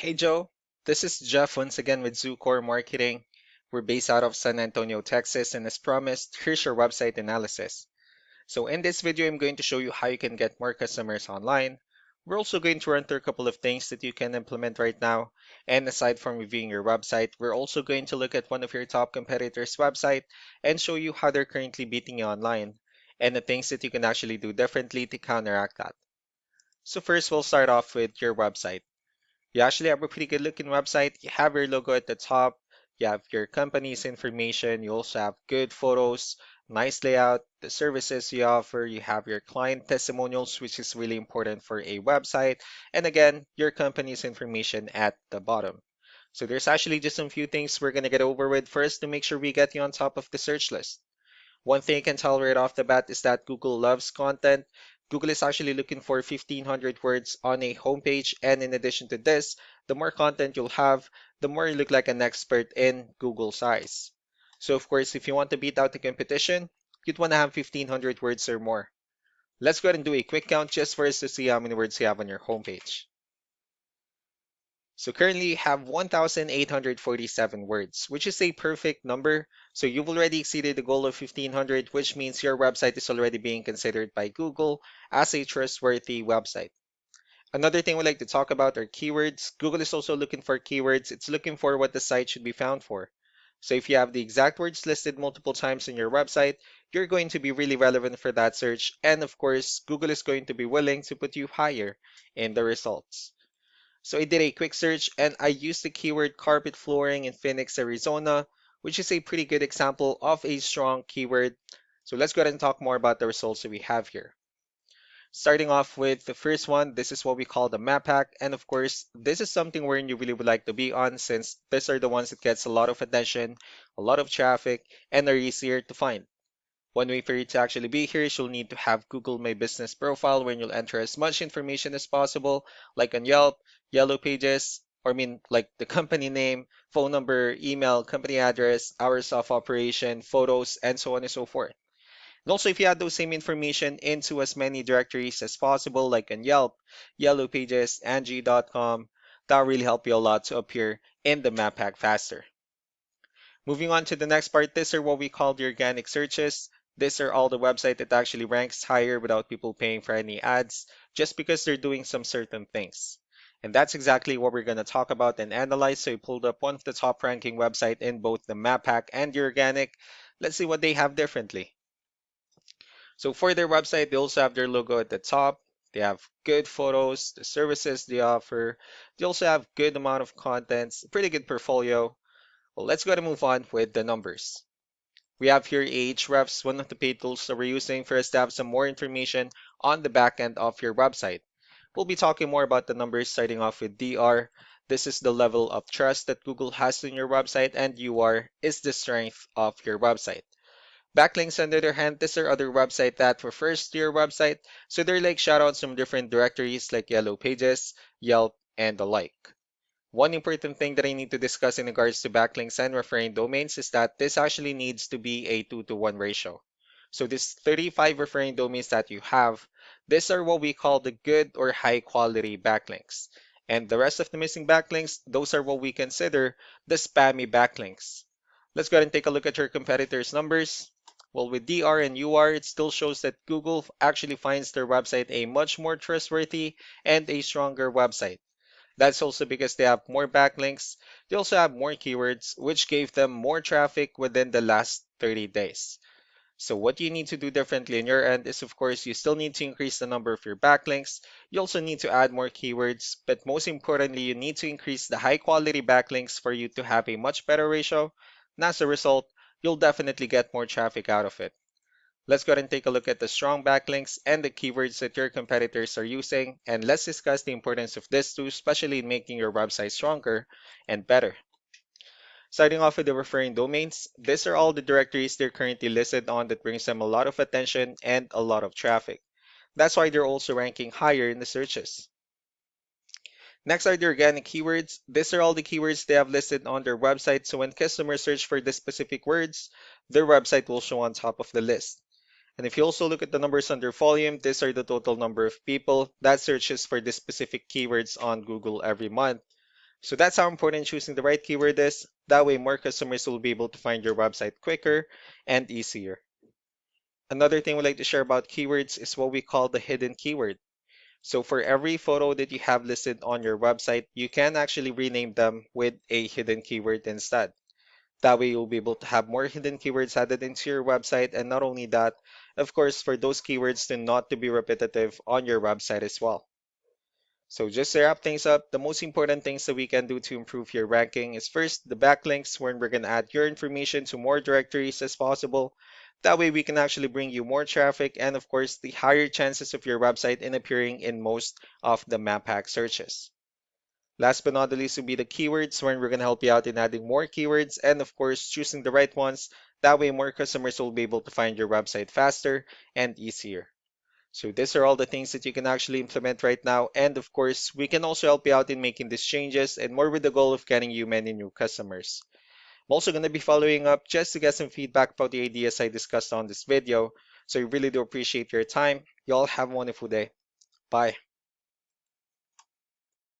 Hey Joe, this is Jeff once again with Core Marketing. We're based out of San Antonio, Texas, and as promised, here's your website analysis. So in this video, I'm going to show you how you can get more customers online. We're also going to run through a couple of things that you can implement right now. And aside from reviewing your website, we're also going to look at one of your top competitors' website and show you how they're currently beating you online and the things that you can actually do differently to counteract that. So first, we'll start off with your website. You actually have a pretty good looking website. You have your logo at the top. You have your company's information. You also have good photos, nice layout, the services you offer. You have your client testimonials, which is really important for a website. And again, your company's information at the bottom. So there's actually just some few things we're going to get over with first to make sure we get you on top of the search list. One thing I can tell right off the bat is that Google loves content. Google is actually looking for 1,500 words on a homepage. And in addition to this, the more content you'll have, the more you look like an expert in Google's eyes. So of course, if you want to beat out the competition, you'd want to have 1,500 words or more. Let's go ahead and do a quick count just for us to see how many words you have on your homepage. So currently you have 1,847 words, which is a perfect number. So you've already exceeded the goal of 1,500, which means your website is already being considered by Google as a trustworthy website. Another thing we like to talk about are keywords. Google is also looking for keywords. It's looking for what the site should be found for. So if you have the exact words listed multiple times on your website, you're going to be really relevant for that search. And of course, Google is going to be willing to put you higher in the results. So I did a quick search and I used the keyword carpet flooring in Phoenix, Arizona, which is a pretty good example of a strong keyword. So let's go ahead and talk more about the results that we have here. Starting off with the first one, this is what we call the map hack. And of course, this is something where you really would like to be on since these are the ones that gets a lot of attention, a lot of traffic, and are easier to find. One way for you to actually be here is you'll need to have Google My Business profile where you'll enter as much information as possible, like on Yelp, Yellow Pages, or I mean like the company name, phone number, email, company address, hours of operation, photos, and so on and so forth. And also if you add those same information into as many directories as possible, like on Yelp, Yellow Pages, Angie.com, that'll really help you a lot to appear in the map hack faster. Moving on to the next part, these are what we call the organic searches. These are all the website that actually ranks higher without people paying for any ads, just because they're doing some certain things. And that's exactly what we're going to talk about and analyze. So we pulled up one of the top ranking website in both the map hack and the organic. Let's see what they have differently. So for their website, they also have their logo at the top. They have good photos, the services they offer. They also have good amount of contents, pretty good portfolio. Well, let's go ahead and move on with the numbers. We have here Ahrefs, one of the paid tools that we're using for us to have some more information on the back end of your website. We'll be talking more about the numbers starting off with DR. This is the level of trust that Google has in your website, and UR is the strength of your website. Backlinks, on the other hand, these are other websites that refers to your website, so they're like shoutouts from different directories like Yellow Pages, Yelp, and the like. One important thing that I need to discuss in regards to backlinks and referring domains is that this actually needs to be a 2-to-1 ratio. So this 35 referring domains that you have, these are what we call the good or high quality backlinks. And the rest of the missing backlinks, those are what we consider the spammy backlinks. Let's go ahead and take a look at your competitors' numbers. Well, with DR and UR, it still shows that Google actually finds their website a much more trustworthy and a stronger website. That's also because they have more backlinks. They also have more keywords, which gave them more traffic within the last 30 days. So what you need to do differently on your end is, of course, you still need to increase the number of your backlinks. You also need to add more keywords, but most importantly, you need to increase the high quality backlinks for you to have a much better ratio. And as a result, you'll definitely get more traffic out of it. Let's go ahead and take a look at the strong backlinks and the keywords that your competitors are using, and let's discuss the importance of this too, especially in making your website stronger and better. Starting off with the referring domains, these are all the directories they're currently listed on that brings them a lot of attention and a lot of traffic. That's why they're also ranking higher in the searches. Next are the organic keywords. These are all the keywords they have listed on their website, so when customers search for the specific words, their website will show on top of the list. And if you also look at the numbers under volume, these are the total number of people that searches for the specific keywords on Google every month. So that's how important choosing the right keyword is. That way, more customers will be able to find your website quicker and easier. Another thing we like to share about keywords is what we call the hidden keyword. So for every photo that you have listed on your website, you can actually rename them with a hidden keyword instead. That way you'll be able to have more hidden keywords added into your website. And not only that, of course, for those keywords to not to be repetitive on your website as well. So just to wrap things up, the most important things that we can do to improve your ranking is first the backlinks, where we're going to add your information to more directories as possible. That way we can actually bring you more traffic and of course the higher chances of your website in appearing in most of the map hack searches. Last but not the least will be the keywords, where we're going to help you out in adding more keywords and of course choosing the right ones. That way more customers will be able to find your website faster and easier. So these are all the things that you can actually implement right now. And of course, we can also help you out in making these changes and more with the goal of getting you many new customers. I'm also going to be following up just to get some feedback about the ideas I discussed on this video. So I really do appreciate your time. Y'all have a wonderful day. Bye.